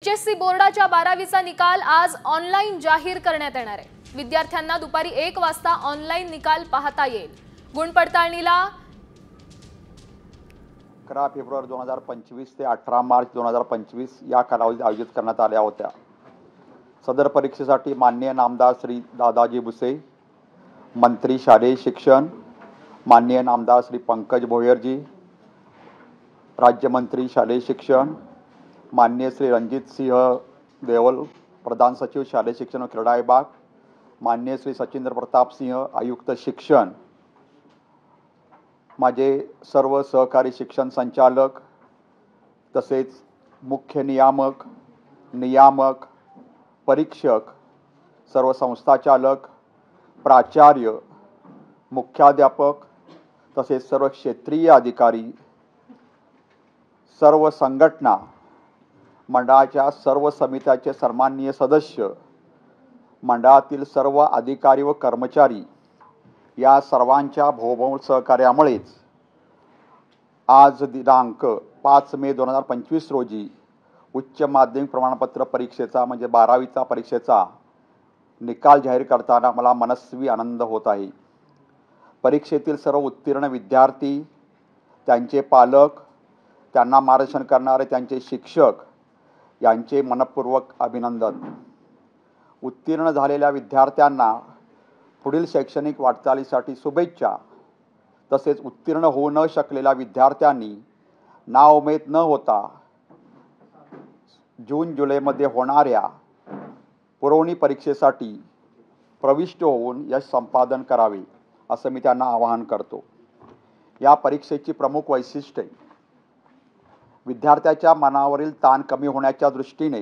HSC बोर्डाच्या 12वीचा निकाल आज ऑनलाईन जाहीर करण्यात येणार आहे। विद्यार्थ्यांना दुपारी 1 वाजता ऑनलाईन निकाल पाहता येईल। गुणपडताळणीला 11 फेब्रुवारी 2025 ते 18 मार्च 2025 या कालावधीत आयोजित करण्यात आल्या होत्या। सदर परीक्षेसाठी माननीय नामदार श्री दादाजी भुसे, मंत्री शालेय शिक्षण, माननीय नामदार श्री पंकज भोयरजी, राज्यमंत्री शालेय शिक्षण, माननीय श्री रणजित सिंह देवल, प्रधान सचिव शालेय शिक्षण व क्रीडा विभाग, माननीय श्री सचिंद्र प्रताप सिंह, आयुक्त शिक्षण, माझे सर्व सहकारी शिक्षण संचालक, तसेच मुख्य नियामक, परीक्षक, सर्व संस्थाचालक, प्राचार्य, मुख्याध्यापक, तसेच सर्व क्षेत्रीय अधिकारी, सर्व संघटना मंडळाच्या सर्व समित्याचे सन्माननीय सदस्य, मंडळातील सर्व अधिकारी व कर्मचारी या सर्वांच्या भोवभोव सहकार्यामुळेच आज दिनांक 5 मे 2025 रोजी उच्च माध्यमिक प्रमाणपत्र परीक्षेचा म्हणजे 12वीचा परीक्षेचा निकाल जाहीर करताना मला मनस्वी आनंद होत आहे। परीक्षेतील सर्व उत्तीर्ण विद्यार्थी, त्यांचे पालक, त्यांना मार्गदर्शन करणारे त्यांचे शिक्षक यांचे मनपूर्वक अभिनंदन। उत्तीर्ण झालेल्या विद्यार्थ्यांना पुढील शैक्षणिक वाटचालीसाठी शुभेच्छा। तसेच उत्तीर्ण होऊ न शकलेल्या विद्यार्थ्यांनी नाउमेद न होता जून जुलैमध्ये होणाऱ्या पुरवणी परीक्षेसाठी प्रविष्ट होऊन यश संपादन करावे असं मी त्यांना आवाहन करतो। या परीक्षेची प्रमुख वैशिष्ट्ये विद्यार्थ्याच्या मनावरील ताण कमी होण्याच्या दृष्टीने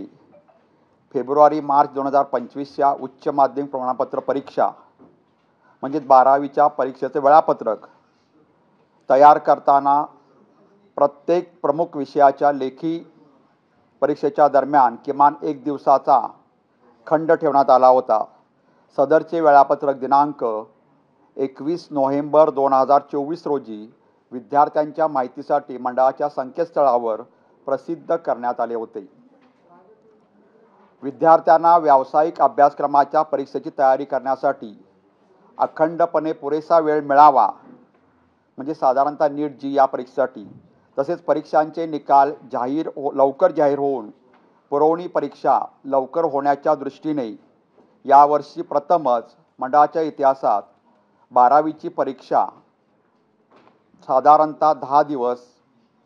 फेब्रुवारी मार्च 2025 या उच्च माध्यमिक प्रमाणपत्र परीक्षा म्हणजे 12वीच्या परीक्षेचे वेळापत्रक तयार करताना प्रत्येक प्रमुख विषयाच्या लेखी परीक्षेच्या दरम्यान किमान 1 दिवसाचा खंड ठेवण्यात आला होता। सदरचे वेळापत्रक दिनांक 21 नोव्हेंबर 2024 रोजी विद्यार्थ्यांच्या माहितीसाठी मंडळाच्या संकेतस्थळावर प्रसिद्ध करण्यात आले होते। विद्यार्थ्यांना व्यावसायिक अभ्यासक्रमाच्या परीक्षेची तयारी करण्यासाठी अखंडपणे पुरेसा वेळ मिळावा म्हणजे साधारणतः नीट जी या परीक्षेसाठी, तसेच परीक्षांचे निकाल लवकर जाहीर होऊन पुरवणी परीक्षा लवकर होण्याच्या दृष्टीने यावर्षी प्रथमच मंडळाच्या इतिहासात 12वीची परीक्षा साधारणतः 10 दिवस